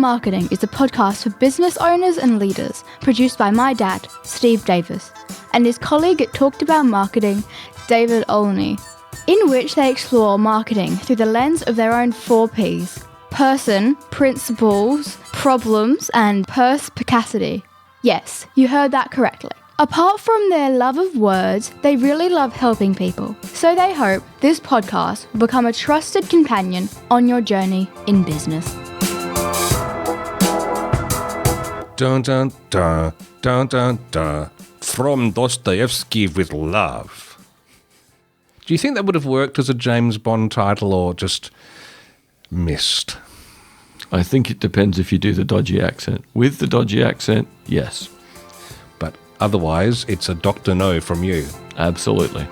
Marketing is a podcast for business owners and leaders, produced by my dad, Steve Davis, and his colleague at Talked About Marketing, David Olney, in which they explore marketing through the lens of their own 4 Ps: person, principles, problems, and perspicacity. Yes, you heard that correctly. Apart from their love of words, they really love helping people. So they hope this podcast will become a trusted companion on your journey in business. Dun dun dun dun dun dun. From Dostoevsky with love. Do you think that would have worked as a James Bond title or just missed? I think it depends if you do the dodgy accent. With the dodgy accent, yes. But otherwise, it's a Dr. No from you. Absolutely.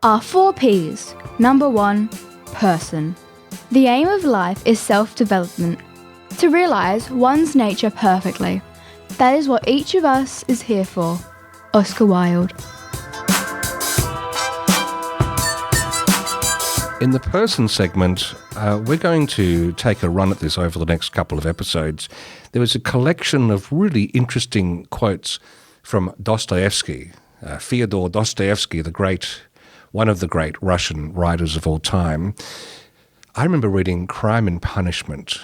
Our 4 Ps. Number 1, person. The aim of life is self-development. To realise one's nature perfectly. That is what each of us is here for. Oscar Wilde. In the person segment, we're going to take a run at this over the next couple of episodes. There was a collection of really interesting quotes from Dostoevsky, Fyodor Dostoevsky, one of the great Russian writers of all time. I remember reading Crime and Punishment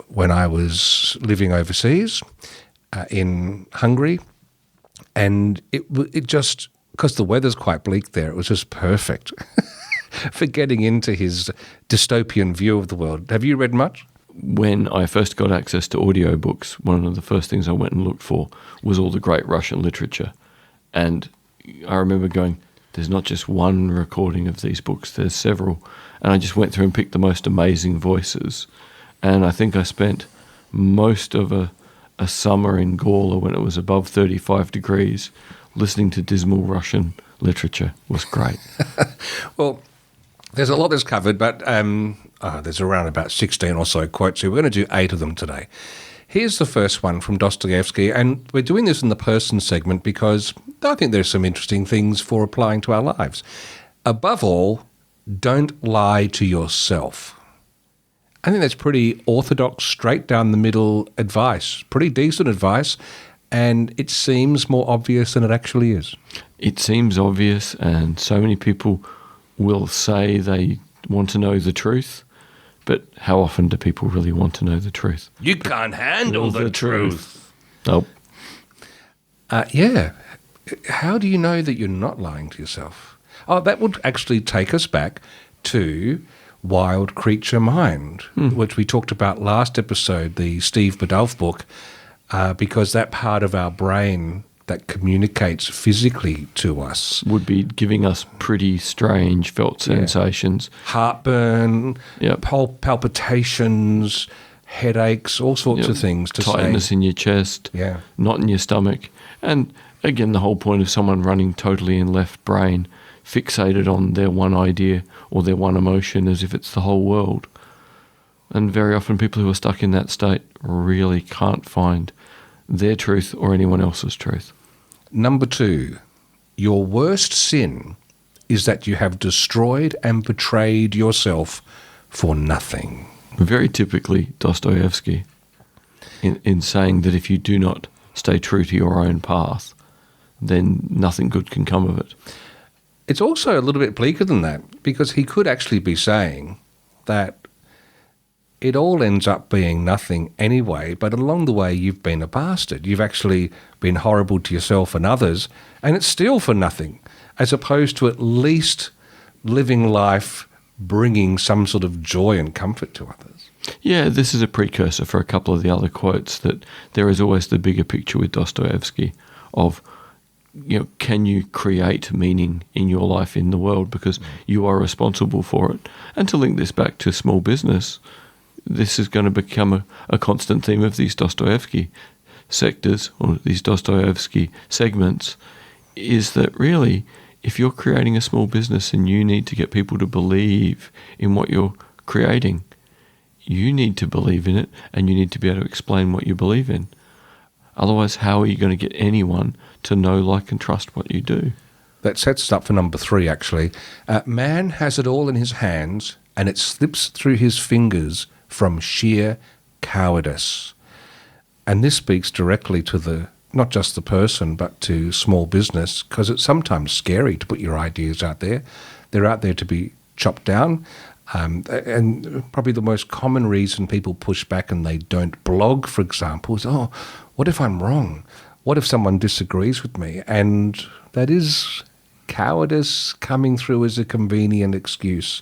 when I was living overseas in Hungary, and it just, because the weather's quite bleak there, it was just perfect for getting into his dystopian view of the world. Have you read much? When I first got access to audiobooks, one of the first things I went and looked for was all the great Russian literature. And I remember going, there's not just one recording of these books, there's several. And I just went through and picked the most amazing voices. And I think I spent most of a summer in Gawler when it was above 35 degrees listening to dismal Russian literature. It was great. Well, there's a lot that's covered, but there's around about 16 or so quotes, so we're going to do 8 of them today. Here's the first one from Dostoevsky, and we're doing this in the person segment because I think there's some interesting things for applying to our lives. Above all, don't lie to yourself. I think that's pretty orthodox, straight down the middle advice, pretty decent advice, and it seems more obvious than it actually is. It seems obvious, and so many people will say they want to know the truth, but how often do people really want to know the truth? You can't handle the truth. Nope. Yeah. How do you know that you're not lying to yourself? Oh, that would actually take us back to Wild Creature Mind, which we talked about last episode, the Steve Biddulph book, because that part of our brain that communicates physically to us would be giving us pretty strange felt sensations. Heartburn, palpitations, headaches, all sorts of things. Tightness in your chest, knot in your stomach. And again, the whole point of someone running totally in left brain, fixated on their one idea or their one emotion as if it's the whole world. And very often people who are stuck in that state really can't find their truth or anyone else's truth. Number 2, your worst sin is that you have destroyed and betrayed yourself for nothing. Very typically Dostoevsky in saying that if you do not stay true to your own path, then nothing good can come of it. It's also a little bit bleaker than that, because he could actually be saying that it all ends up being nothing anyway, but along the way you've been a bastard. You've actually been horrible to yourself and others, and it's still for nothing, as opposed to at least living life bringing some sort of joy and comfort to others. Yeah, this is a precursor for a couple of the other quotes, that there is always the bigger picture with Dostoevsky of, can you create meaning in your life in the world, because you are responsible for it. And to link this back to small business, this is going to become a constant theme of these Dostoevsky sectors, or these Dostoevsky segments, is that really, if you're creating a small business and you need to get people to believe in what you're creating, you need to believe in it, and you need to be able to explain what you believe in. Otherwise, how are you going to get anyone to know, like, and trust what you do? That sets us up for number 3, actually. Man has it all in his hands, and it slips through his fingers from sheer cowardice. And this speaks directly to not just the person, but to small business, because it's sometimes scary to put your ideas out there. They're out there to be chopped down. And probably the most common reason people push back and they don't blog, for example, is, oh, what if I'm wrong? What if someone disagrees with me? And that is cowardice coming through as a convenient excuse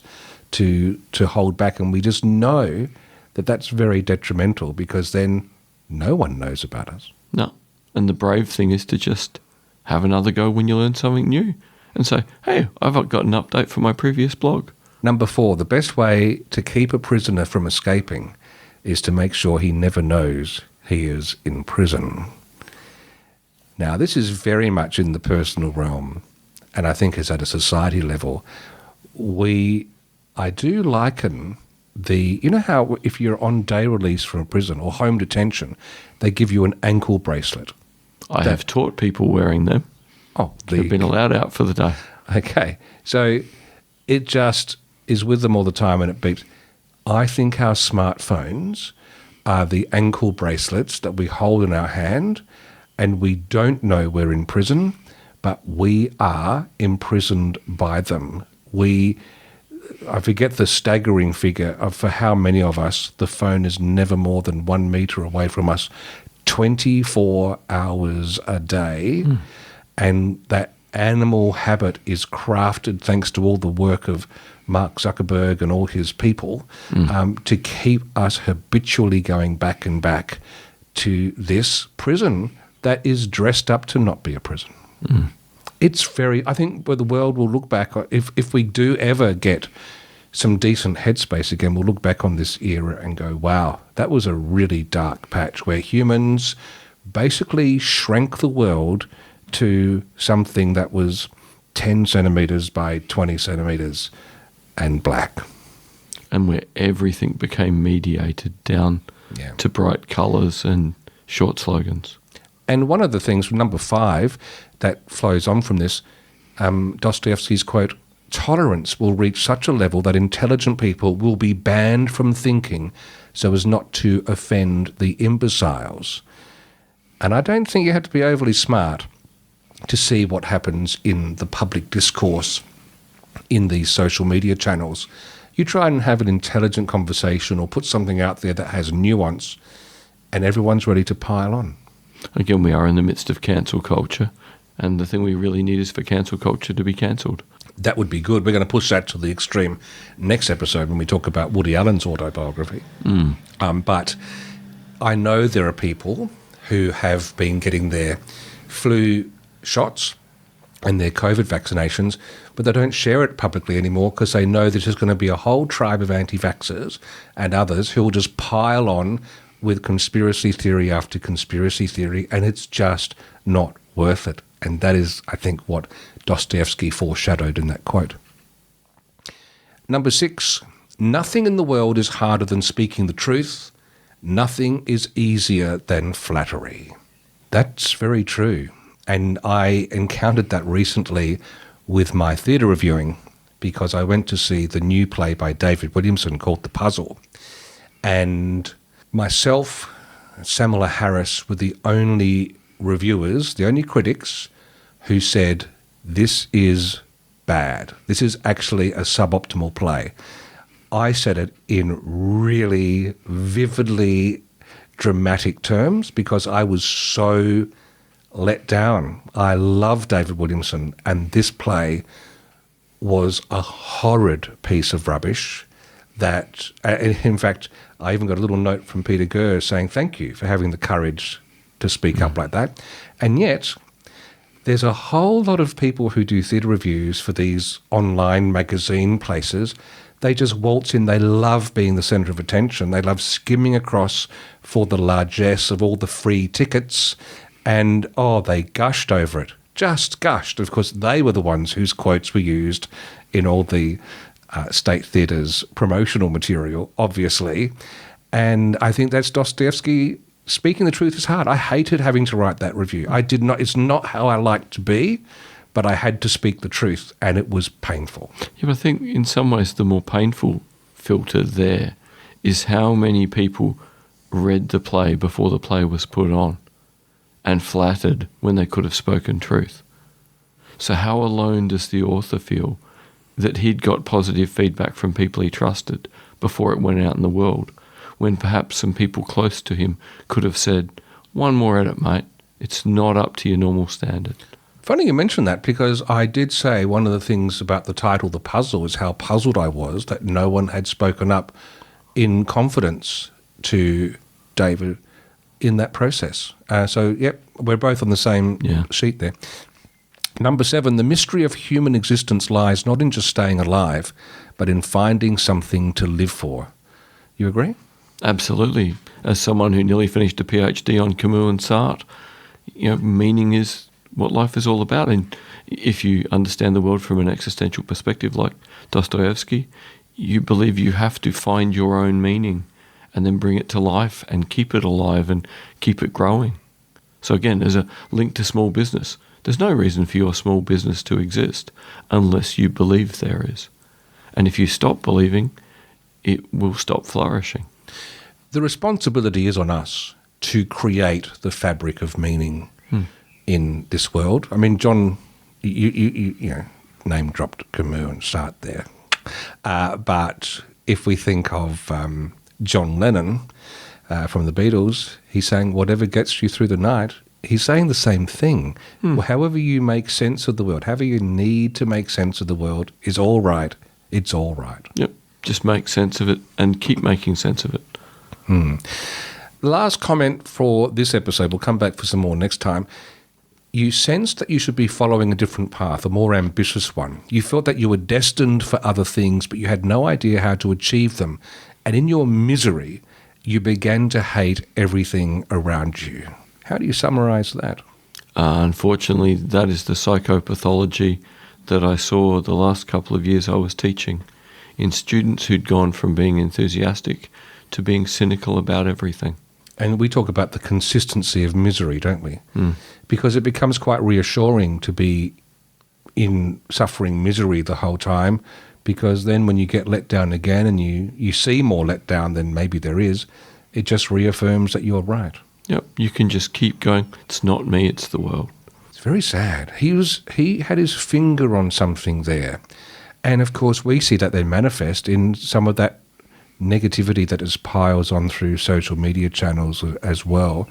to hold back. And we just know that that's very detrimental, because then no one knows about us. No. And the brave thing is to just have another go when you learn something new and say, hey, I've got an update from my previous blog. Number 4, the best way to keep a prisoner from escaping is to make sure he never knows he is in prison. Now, this is very much in the personal realm, and I think is at a society level. I do liken you know how if you're on day release from a prison or home detention, they give you an ankle bracelet. I have taught people wearing them. Oh, they've been allowed out for the day. Okay, so it just is with them all the time, and it beeps. I think our smartphones are the ankle bracelets that we hold in our hand, and we don't know we're in prison, but we are imprisoned by them. I forget the staggering figure of for how many of us the phone is never more than 1 meter away from us 24 hours a day. And that animal habit is crafted thanks to all the work of Mark Zuckerberg and all his people to keep us habitually going back and back to this prison that is dressed up to not be a prison. It's I think where the world will look back, if we do ever get some decent headspace again, we'll look back on this era and go, wow, that was a really dark patch where humans basically shrank the world to something that was 10 centimetres by 20 centimetres and black. And where everything became mediated down to bright colours and short slogans. And one of the things, number 5, that flows on from this, Dostoevsky's quote, tolerance will reach such a level that intelligent people will be banned from thinking so as not to offend the imbeciles. And I don't think you have to be overly smart to see what happens in the public discourse in these social media channels. You try and have an intelligent conversation or put something out there that has nuance, and everyone's ready to pile on. Again, we are in the midst of cancel culture, and the thing we really need is for cancel culture to be cancelled. That would be good. We're going to push that to the extreme next episode when we talk about Woody Allen's autobiography. But I know there are people who have been getting their flu shots and their COVID vaccinations, but they don't share it publicly anymore because they know there's just going to be a whole tribe of anti-vaxxers and others who will just pile on with conspiracy theory after conspiracy theory, and it's just not worth it. And that is, I think, what Dostoevsky foreshadowed in that quote. Number 6, nothing in the world is harder than speaking the truth. Nothing is easier than flattery. That's very true. And I encountered that recently with my theatre reviewing, because I went to see the new play by David Williamson called The Puzzle. And myself, Samala Harris, were the only reviewers, the only critics who said, this is bad. This is actually a suboptimal play. I said it in really vividly dramatic terms because I was so let down. I love David Williamson, and this play was a horrid piece of rubbish that, in fact, I even got a little note from Peter Gurr saying thank you for having the courage to speak up like that. And yet, there's a whole lot of people who do theatre reviews for these online magazine places. They just waltz in. They love being the centre of attention. They love skimming across for the largesse of all the free tickets. And, they gushed over it. Just gushed. Of course, they were the ones whose quotes were used in all the State Theatre's promotional material, obviously. And I think that's Dostoevsky. Speaking the truth is hard. I hated having to write that review. I did not. It's not how I like to be, but I had to speak the truth, and it was painful. Yeah, but I think in some ways the more painful filter there is how many people read the play before the play was put on and flattered when they could have spoken truth. So how alone does the author feel that he'd got positive feedback from people he trusted before it went out in the world, when perhaps some people close to him could have said, one more edit, mate, it's not up to your normal standard. Funny you mention that, because I did say one of the things about the title, The Puzzle, is how puzzled I was that no one had spoken up in confidence to David in that process. So, yep, we're both on the same sheet there. Number 7, the mystery of human existence lies not in just staying alive, but in finding something to live for. You agree? Absolutely. As someone who nearly finished a PhD on Camus and Sartre, meaning is what life is all about. And if you understand the world from an existential perspective like Dostoevsky, you believe you have to find your own meaning and then bring it to life and keep it alive and keep it growing. So again, there's a link to small business. There's no reason for your small business to exist unless you believe there is. And if you stop believing, it will stop flourishing. The responsibility is on us to create the fabric of meaning in this world. I mean, John, you name dropped Camus and Sartre there. But if we think of John Lennon from the Beatles, he's saying, whatever gets you through the night, he's saying the same thing. Well, however you make sense of the world, however you need to make sense of the world is all right. It's all right. Yep. Just make sense of it and keep making sense of it. Last comment for this episode. We'll come back for some more next time. You sensed that you should be following a different path, a more ambitious one. You felt that you were destined for other things, but you had no idea how to achieve them. And in your misery, you began to hate everything around you. How do you summarize that? Unfortunately, that is the psychopathology that I saw the last couple of years I was teaching in students who'd gone from being enthusiastic to being cynical about everything. And we talk about the consistency of misery, don't we? Because it becomes quite reassuring to be in suffering misery the whole time, because then when you get let down again and you see more let down than maybe there is, it just reaffirms that you're right. Yep, you can just keep going. It's not me, it's the world. It's very sad. He had his finger on something there. And of course we see that then manifest in some of that negativity that is piles on through social media channels as well,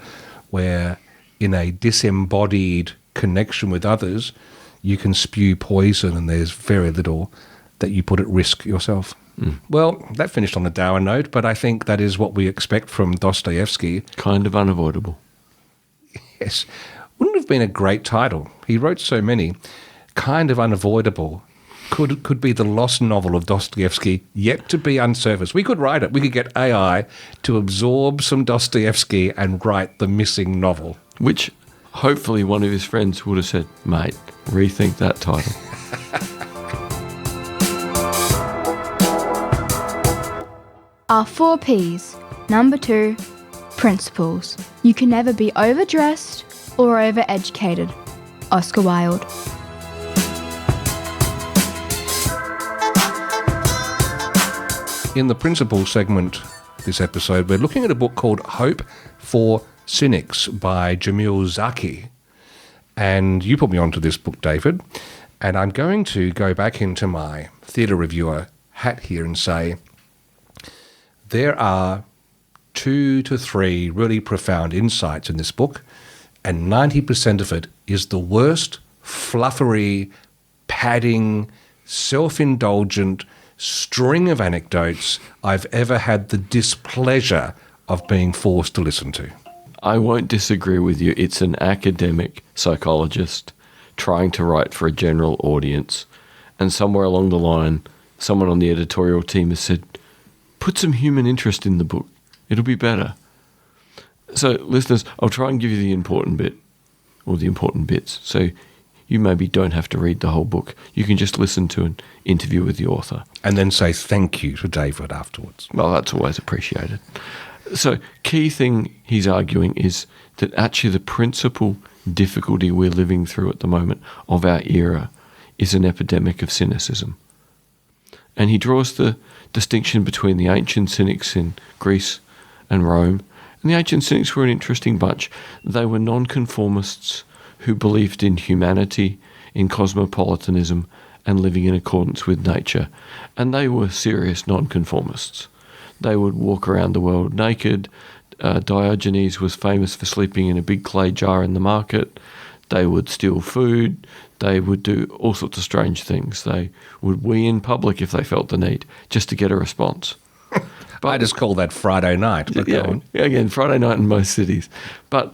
where in a disembodied connection with others, you can spew poison and there's very little that you put at risk yourself. Well, that finished on a dour note, but I think that is what we expect from Dostoevsky. Kind of unavoidable. Yes. Wouldn't it have been a great title? He wrote so many. Kind of Unavoidable could be the lost novel of Dostoevsky, yet to be unsurfaced. We could write it. We could get AI to absorb some Dostoevsky and write the missing novel. Which hopefully one of his friends would have said, mate, rethink that title. Our 4 Ps. Number 2, principles. You can never be overdressed or overeducated. Oscar Wilde. In the principle segment this episode, we're looking at a book called Hope for Cynics by Jamil Zaki. And you put me onto this book, David, and I'm going to go back into my theatre reviewer hat here and say there are 2 to 3 really profound insights in this book, and 90% of it is the worst, fluffery, padding, self-indulgent string of anecdotes I've ever had the displeasure of being forced to listen to. I won't disagree with you. It's an academic psychologist trying to write for a general audience. And somewhere along the line, someone on the editorial team has said, put some human interest in the book. It'll be better. So, listeners, I'll try and give you the important bit, or the important bits. So you maybe don't have to read the whole book. You can just listen to an interview with the author. And then say thank you to David afterwards. Well, that's always appreciated. So, key thing he's arguing is that actually the principal difficulty we're living through at the moment of our era is an epidemic of cynicism. And he draws the distinction between the ancient Cynics in Greece and Rome. And the ancient Cynics were an interesting bunch. They were nonconformists who believed in humanity, in cosmopolitanism, and living in accordance with nature. And they were serious nonconformists. They would walk around the world naked. Diogenes was famous for sleeping in a big clay jar in the market. They would steal food. They would do all sorts of strange things. They would wee in public if they felt the need, just to get a response. But, I just call that Friday night. But yeah, go on. again, Friday night in most cities. But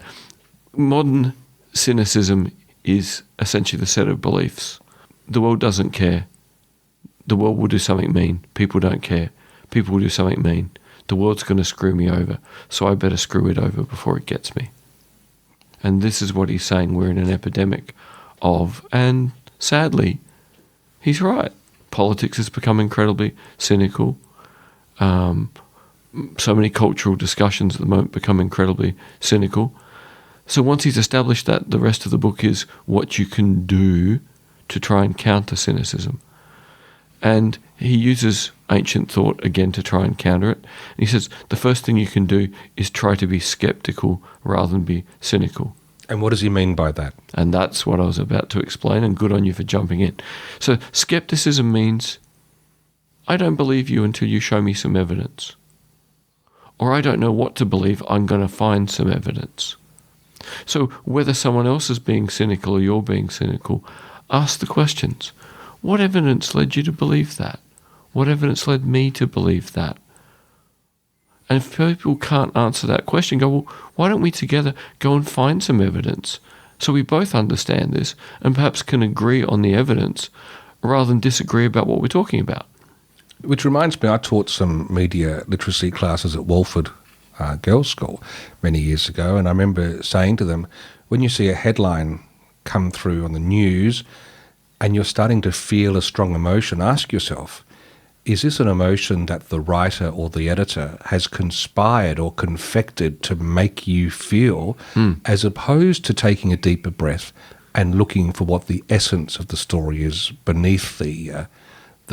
modern cynicism is essentially the set of beliefs. The world doesn't care. The world will do something mean. People don't care. People will do something mean. The world's going to screw me over, so I better screw it over before it gets me. And this is what he's saying we're in an epidemic of, and sadly, he's right. Politics has become incredibly cynical. So many cultural discussions at the moment become incredibly cynical. So once he's established that, the rest of the book is what you can do to try and counter cynicism. And he uses ancient thought again to try and counter it. And he says the first thing you can do is try to be skeptical rather than be cynical. And what does he mean by that? And that's what I was about to explain, and good on you for jumping in. So skepticism means I don't believe you until you show me some evidence. Or I don't know what to believe, I'm going to find some evidence. So whether someone else is being cynical or you're being cynical, ask the questions. What evidence led you to believe that? What evidence led me to believe that? And if people can't answer that question, go, well, why don't we together go and find some evidence so we both understand this and perhaps can agree on the evidence rather than disagree about what we're talking about? Which reminds me, I taught some media literacy classes at Walford Girls' School many years ago, and I remember saying to them, when you see a headline come through on the news and you're starting to feel a strong emotion, ask yourself, is this an emotion that the writer or the editor has conspired or confected to make you feel, as opposed to taking a deeper breath and looking for what the essence of the story is beneath the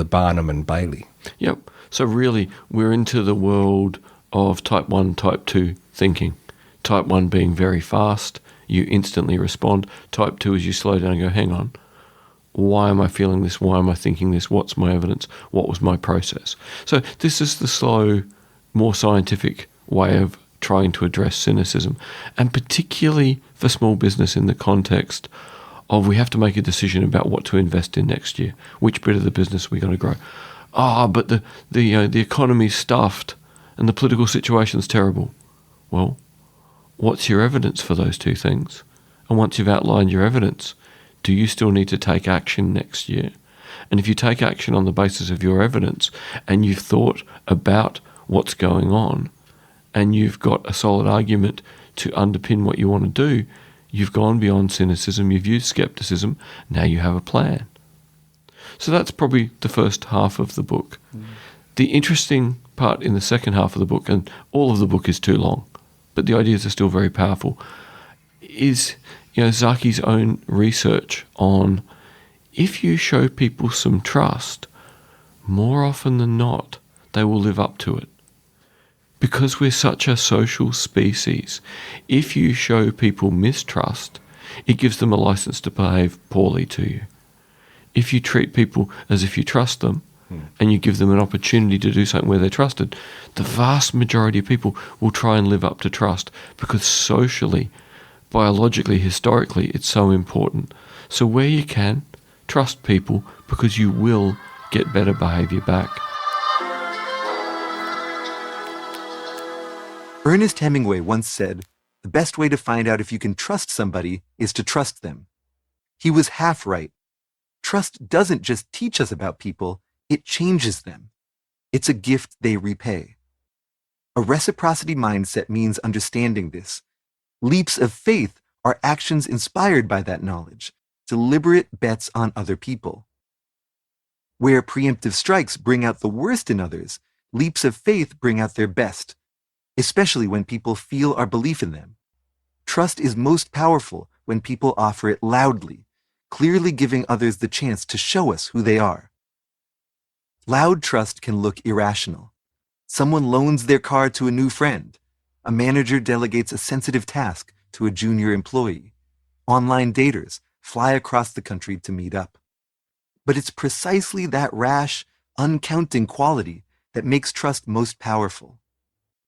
Barnum and Bailey? Yep. So really, we're into the world of type 1, type 2 thinking. Type 1 being very fast, you instantly respond. Type 2 is you slow down and go, hang on, why am I feeling this? Why am I thinking this? What's my evidence? What was my process? So this is the slow, more scientific way of trying to address cynicism, and particularly for small business in the context of we have to make a decision about what to invest in next year. Which bit of the business are we going to grow? But the economy's stuffed and the political situation's terrible. Well, what's your evidence for those two things? And once you've outlined your evidence, do you still need to take action next year? And if you take action on the basis of your evidence and you've thought about what's going on and you've got a solid argument to underpin what you want to do, you've gone beyond cynicism, you've used skepticism, now you have a plan. So that's probably the first half of the book. The interesting part in the second half of the book, and all of the book is too long, but the ideas are still very powerful, is Zaki's own research on if you show people some trust, more often than not, they will live up to it. Because we're such a social species, if you show people mistrust, it gives them a license to behave poorly to you. If you treat people as if you trust them, and you give them an opportunity to do something where they're trusted, the vast majority of people will try and live up to trust, because socially, biologically, historically, it's so important. So where you can, trust people, because you will get better behaviour back. Ernest Hemingway once said, "The best way to find out if you can trust somebody is to trust them." He was half right. Trust doesn't just teach us about people, it changes them. It's a gift they repay. A reciprocity mindset means understanding this. Leaps of faith are actions inspired by that knowledge, deliberate bets on other people. Where preemptive strikes bring out the worst in others, leaps of faith bring out their best, especially when people feel our belief in them. Trust is most powerful when people offer it loudly, clearly giving others the chance to show us who they are. Loud trust can look irrational. Someone loans their car to a new friend. A manager delegates a sensitive task to a junior employee. Online daters fly across the country to meet up. But it's precisely that rash, uncounting quality that makes trust most powerful.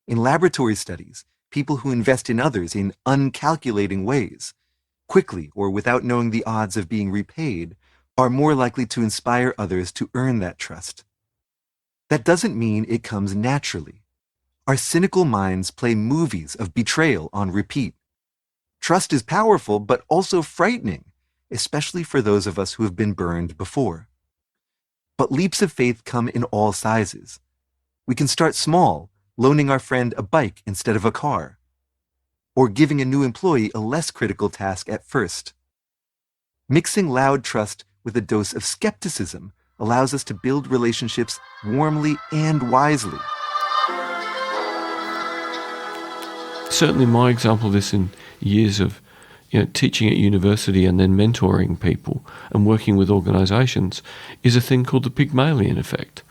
In laboratory studies, people who invest in others in uncalculating ways, quickly or without knowing the odds of being repaid, are more likely to inspire others to earn that trust. That doesn't mean it comes naturally. Our cynical minds play movies of betrayal on repeat. Trust is powerful, but also frightening, especially for those of us who have been burned before. But leaps of faith come in all sizes. We can start small, loaning our friend a bike instead of a car, or giving a new employee a less critical task at first. Mixing loud trust with a dose of skepticism allows us to build relationships warmly and wisely. Certainly my example of this in years of teaching at university and then mentoring people and working with organisations is a thing called the Pygmalion effect,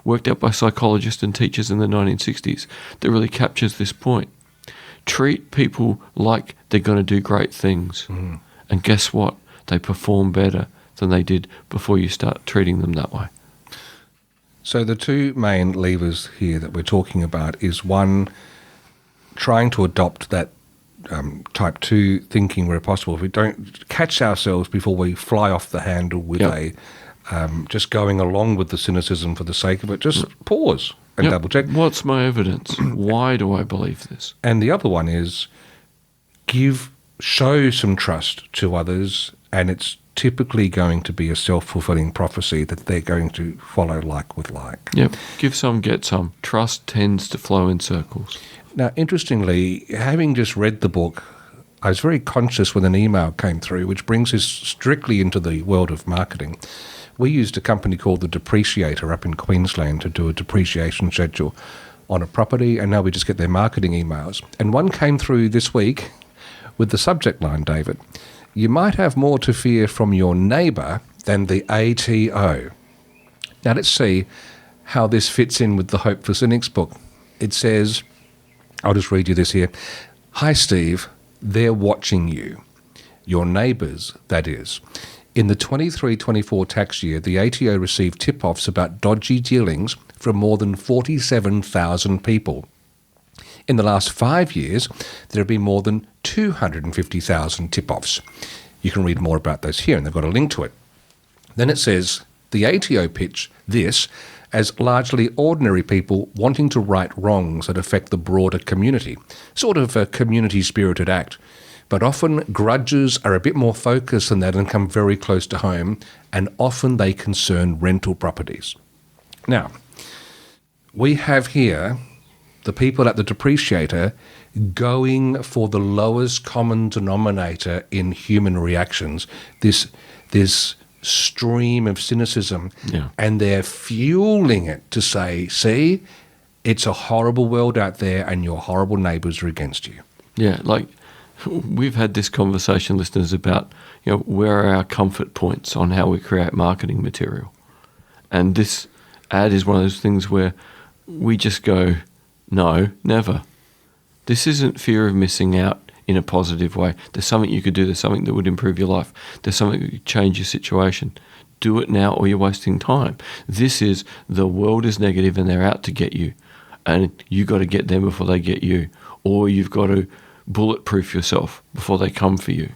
worked out by psychologists and teachers in the 1960s, that really captures this point. Treat people like they're going to do great things. Mm. And guess what? They perform better than they did before you start treating them that way. So the two main levers here that we're talking about is one, trying to adopt that type 2 thinking where possible. If we don't catch ourselves before we fly off the handle with just going along with the cynicism for the sake of it, just pause and double check. What's my evidence? Why do I believe this? And the other one is show some trust to others, and it's typically going to be a self-fulfilling prophecy that they're going to follow like with like. Yep. Give some, get some. Trust tends to flow in circles. Now, interestingly, having just read the book, I was very conscious when an email came through, which brings us strictly into the world of marketing. We used a company called The Depreciator up in Queensland to do a depreciation schedule on a property, and now we just get their marketing emails. And one came through this week with the subject line, David, "You might have more to fear from your neighbour than the ATO." Now, let's see how this fits in with the Hope for Cynics book. It says, I'll just read you this here. "Hi, Steve. They're watching you. Your neighbours, that is. In the 23-24 tax year, the ATO received tip-offs about dodgy dealings from more than 47,000 people. In the last 5 years, there have been more than 250,000 tip-offs. You can read more about those here, and they've got a link to it. Then it says, the ATO pitch this as largely ordinary people wanting to right wrongs that affect the broader community, sort of a community-spirited act. But often grudges are a bit more focused than that and come very close to home, and often they concern rental properties." Now, we have here the people at the Depreciator going for the lowest common denominator in human reactions, this stream of cynicism, and they're fueling it to say, see, it's a horrible world out there and your horrible neighbours are against you. Yeah, like we've had this conversation, listeners, about where are our comfort points on how we create marketing material. And this ad is one of those things where we just go, no, never. This isn't fear of missing out in a positive way. There's something you could do. There's something that would improve your life. There's something that could change your situation. Do it now or you're wasting time. This is the world is negative and they're out to get you. And you got to get them before they get you. Or you've got to bulletproof yourself before they come for you.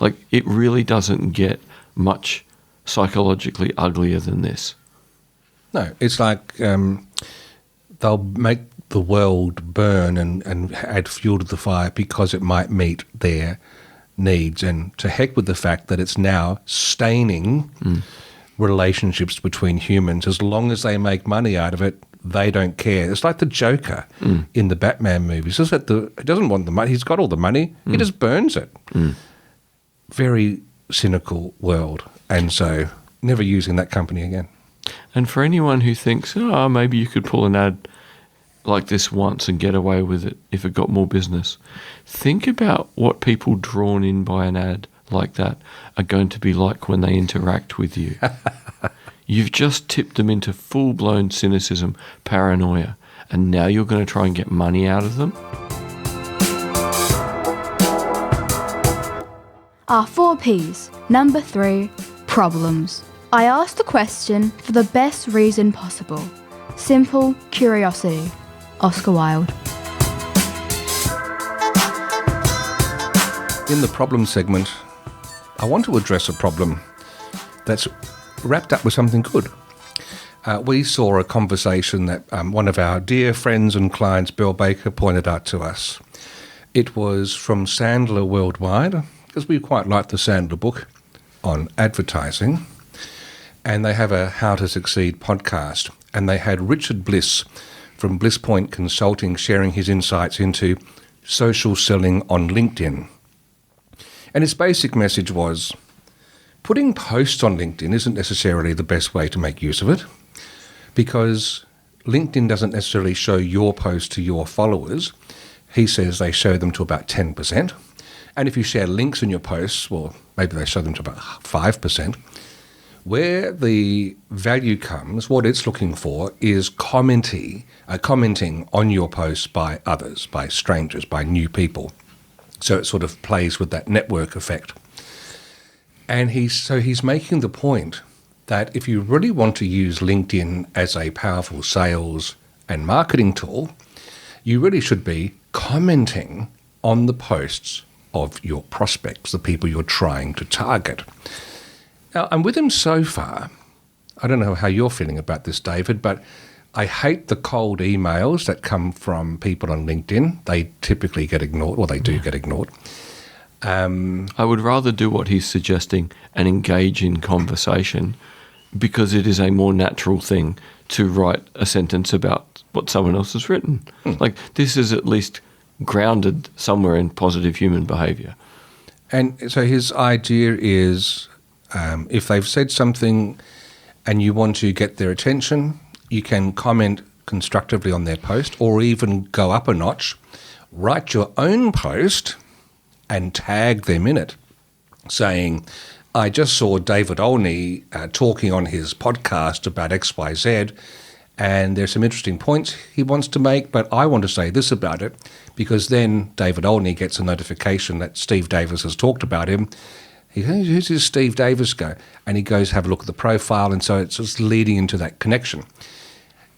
Like, it really doesn't get much psychologically uglier than this. No, it's like they'll make the world burn and add fuel to the fire because it might meet their needs. And to heck with the fact that it's now staining relationships between humans. As long as they make money out of it, they don't care. It's like the Joker in the Batman movies. It's that he doesn't want the money. He's got all the money. He just burns it. Very cynical world. And so never using that company again. And for anyone who thinks, maybe you could pull an ad like this once and get away with it if it got more business, think about what people drawn in by an ad like that are going to be like when they interact with you. You've just tipped them into full-blown cynicism, paranoia, and now you're going to try and get money out of them? Our 4 Ps. Number 3, problems. I asked the question for the best reason possible. Simple curiosity. Oscar Wilde. In the problem segment, I want to address a problem that's wrapped up with something good. We saw a conversation that one of our dear friends and clients, Bill Baker, pointed out to us. It was from Sandler Worldwide, because we quite like the Sandler book on advertising, and they have a How to Succeed podcast, and they had Richard Bliss from Bliss Point Consulting sharing his insights into social selling on LinkedIn. And his basic message was, putting posts on LinkedIn isn't necessarily the best way to make use of it, because LinkedIn doesn't necessarily show your post to your followers. He says they show them to about 10%. And if you share links in your posts, well, maybe they show them to about 5%. Where the value comes, what it's looking for is commenting on your posts by others, by strangers, by new people. So it sort of plays with that network effect. And he's making the point that if you really want to use LinkedIn as a powerful sales and marketing tool, you really should be commenting on the posts of your prospects, the people you're trying to target. Now, I'm with him so far. I don't know how you're feeling about this, David, but I hate the cold emails that come from people on LinkedIn. They typically get ignored, or they do get ignored. I would rather do what he's suggesting and engage in conversation, because it is a more natural thing to write a sentence about what someone else has written. Like, this is at least grounded somewhere in positive human behaviour. And so his idea is, if they've said something and you want to get their attention, you can comment constructively on their post, or even go up a notch, write your own post and tag them in it, saying, I just saw David Olney talking on his podcast about XYZ, and there's some interesting points he wants to make, but I want to say this about it, because then David Olney gets a notification that Steve Davis has talked about him. He goes, who's this Steve Davis guy? And he goes, have a look at the profile, and so it's just leading into that connection.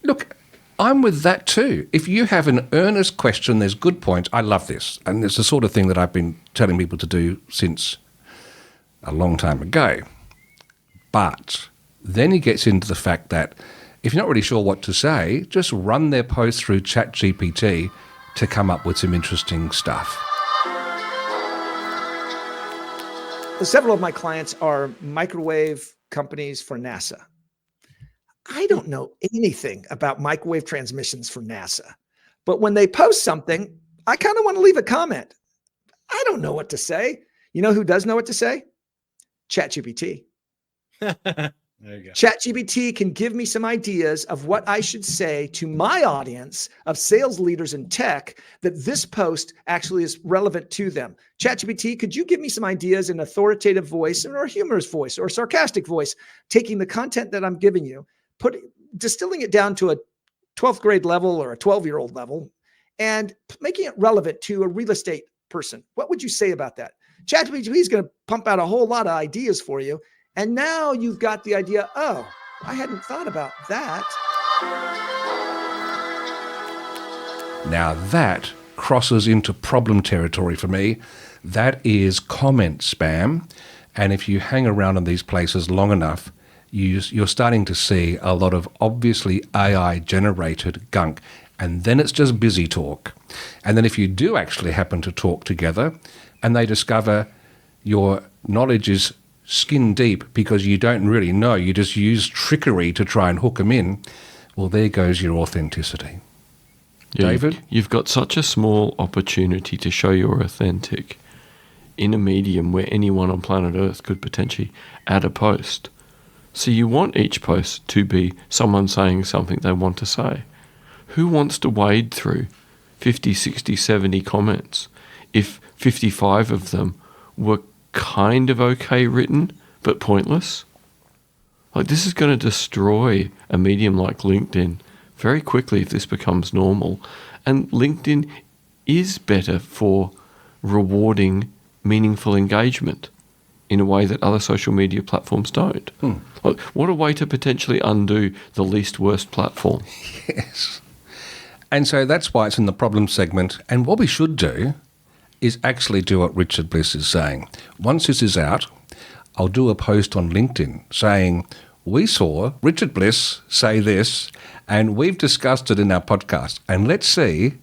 Look, I'm with that too. If you have an earnest question, there's good points. I love this. And it's the sort of thing that I've been telling people to do since a long time ago. But then he gets into the fact that if you're not really sure what to say, just run their post through ChatGPT to come up with some interesting stuff. Several of my clients are microwave companies for NASA. I don't know anything about microwave transmissions for NASA, but when they post something, I kind of want to leave a comment. I don't know what to say. You know who does know what to say? ChatGPT. There you go. ChatGPT can give me some ideas of what I should say to my audience of sales leaders in tech, that this post actually is relevant to them. ChatGPT, could you give me some ideas in authoritative voice, or a humorous voice, or a sarcastic voice, taking the content that I'm giving you, distilling it down to a 12th grade level or a 12-year-old level, and making it relevant to a real estate person? What would you say about that? ChatGPT is going to pump out a whole lot of ideas for you. And now you've got the idea, oh, I hadn't thought about that. Now that crosses into problem territory for me. That is comment spam. And if you hang around in these places long enough, you're starting to see a lot of obviously AI-generated gunk. And then it's just busy talk. And then if you do actually happen to talk together and they discover your knowledge is skin deep because you don't really know, you just use trickery to try and hook them in, well, there goes your authenticity. Yeah, David? You've got such a small opportunity to show you're authentic in a medium where anyone on planet Earth could potentially add a post. So you want each post to be someone saying something they want to say. Who wants to wade through 50, 60, 70 comments if 55 of them were kind of okay written, but pointless? Like, this is going to destroy a medium like LinkedIn very quickly if this becomes normal. And LinkedIn is better for rewarding meaningful engagement in a way that other social media platforms don't. Like, what a way to potentially undo the least worst platform. Yes. And so that's why it's in the problem segment. And what we should do is actually do what Richard Bliss is saying. Once this is out, I'll do a post on LinkedIn saying, we saw Richard Bliss say this, and we've discussed it in our podcast. And let's see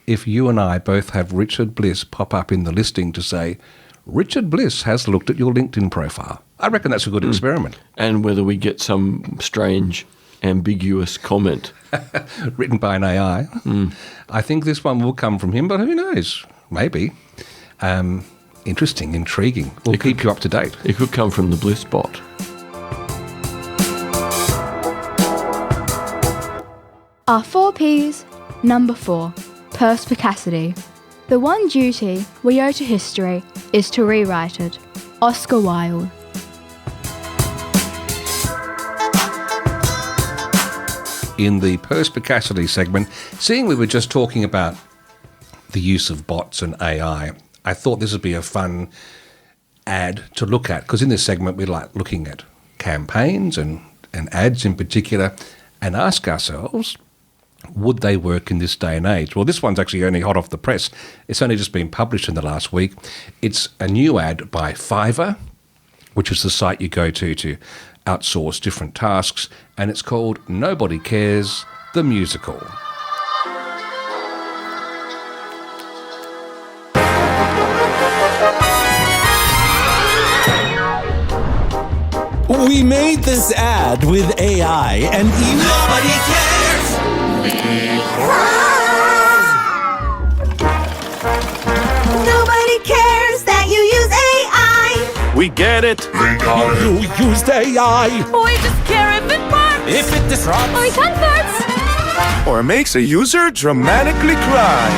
if you and I both have Richard Bliss pop up in the listing to say, Richard Bliss has looked at your LinkedIn profile. I reckon that's a good experiment. And whether we get some strange, ambiguous comment. Written by an AI. I think this one will come from him, but who knows? Maybe. Interesting, intriguing. We'll keep you up to date. It could come from the Bliss bot. Our 4 Ps. Number 4. Perspicacity. The one duty we owe to history is to rewrite it. Oscar Wilde. In the perspicacity segment, seeing we were just talking about the use of bots and AI, I thought this would be a fun ad to look at, because in this segment we like looking at campaigns and ads in particular and ask ourselves, would they work in this day and age? Well, this one's actually only hot off the press. It's only just been published in the last week. It's a new ad by Fiverr, which is the site you go to outsource different tasks, and it's called Nobody Cares, the Musical. We made this ad with AI and even... Nobody cares! Nobody cares that you use AI! We get it! You used AI! We just care if it works! If it disrupts! Or it converts! Or makes a user dramatically cry.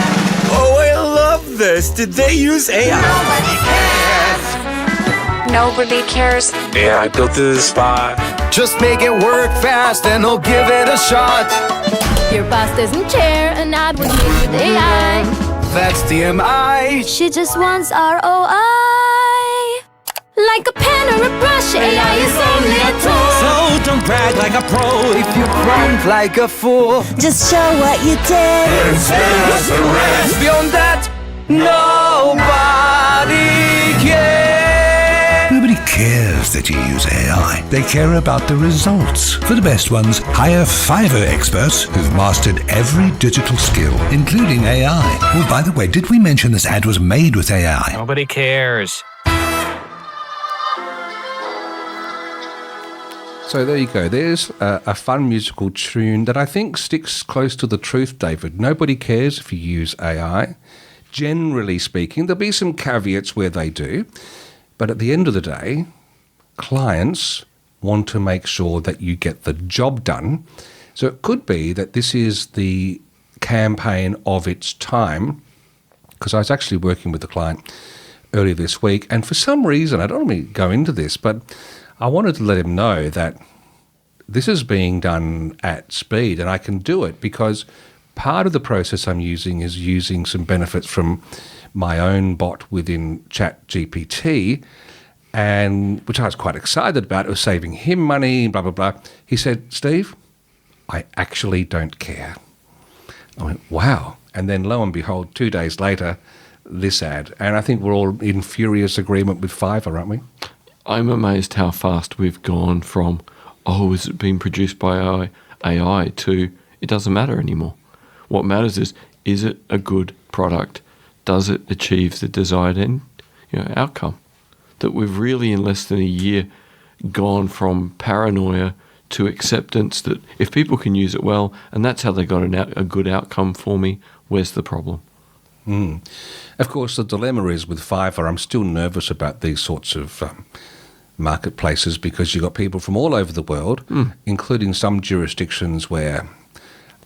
Oh, I love this! Did they use AI? Nobody cares! Nobody cares. Yeah, I built this spot. Just make it work fast and I'll give it a shot. Your boss doesn't care, an ad was made with AI. That's DMI. She just wants ROI. Like a pen or a brush, AI is only a tool. So don't brag like a pro if you prompt like a fool. Just show what you did. And send us the rest. Beyond that, nobody cares. Nobody cares that you use AI. They care about the results. For the best ones, hire Fiverr experts who've mastered every digital skill, including AI. Oh, by the way, did we mention this ad was made with AI? Nobody cares. So there you go. There's a fun musical tune that I think sticks close to the truth, David. Nobody cares if you use AI. Generally speaking, there'll be some caveats where they do. But at the end of the day, clients want to make sure that you get the job done. So it could be that this is the campaign of its time, because I was actually working with a client earlier this week, and for some reason, I don't want to go into this, but I wanted to let him know that this is being done at speed, and I can do it because part of the process I'm using is using some benefits from my own bot within ChatGPT, and which I was quite excited about. It was saving him money, blah, blah, blah. He said, Steve, I actually don't care. I went, wow. And then lo and behold, 2 days later, this ad. And I think we're all in furious agreement with Fiverr, aren't we? I'm amazed how fast we've gone from, oh, is it being produced by AI to it doesn't matter anymore. What matters is it a good product? Does it achieve the desired end, outcome? That we've really, in less than a year, gone from paranoia to acceptance that if people can use it well, and that's how they got a good outcome for me, where's the problem? Of course, the dilemma is with Fiverr, I'm still nervous about these sorts of marketplaces because you've got people from all over the world, including some jurisdictions where,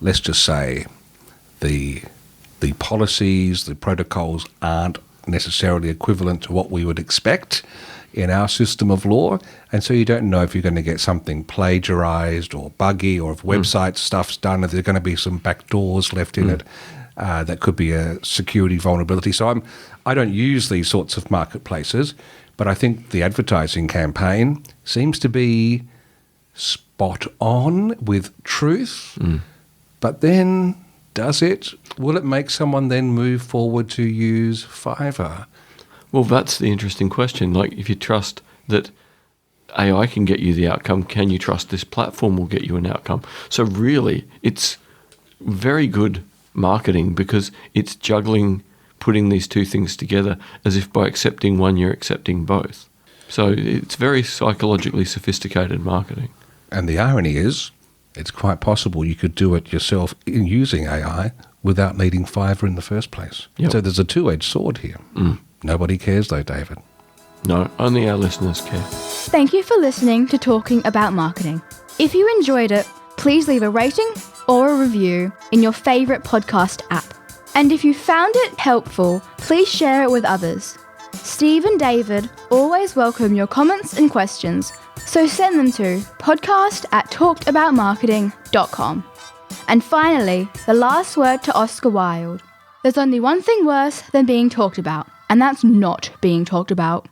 let's just say, the policies, the protocols aren't necessarily equivalent to what we would expect in our system of law, and so you don't know if you're going to get something plagiarized or buggy, or if website stuff's done, if there's going to be some back doors left in it. That could be a security vulnerability. So I don't use these sorts of marketplaces, but I think the advertising campaign seems to be spot on with truth. But then, will it make someone then move forward to use Fiverr? Well, that's the interesting question. Like, if you trust that AI can get you the outcome, can you trust this platform will get you an outcome? So really, it's very good marketing because it's juggling, putting these two things together as if by accepting one, you're accepting both. So it's very psychologically sophisticated marketing. And the irony is, it's quite possible you could do it yourself in using AI without needing Fiverr in the first place. Yep. So there's a two-edged sword here. Nobody cares though, David. No, only our listeners care. Thank you for listening to Talking About Marketing. If you enjoyed it, please leave a rating or a review in your favourite podcast app. And if you found it helpful, please share it with others. Steve and David always welcome your comments and questions, so send them to podcast@talkedaboutmarketing.com. And finally, the last word to Oscar Wilde. There's only one thing worse than being talked about, and that's not being talked about.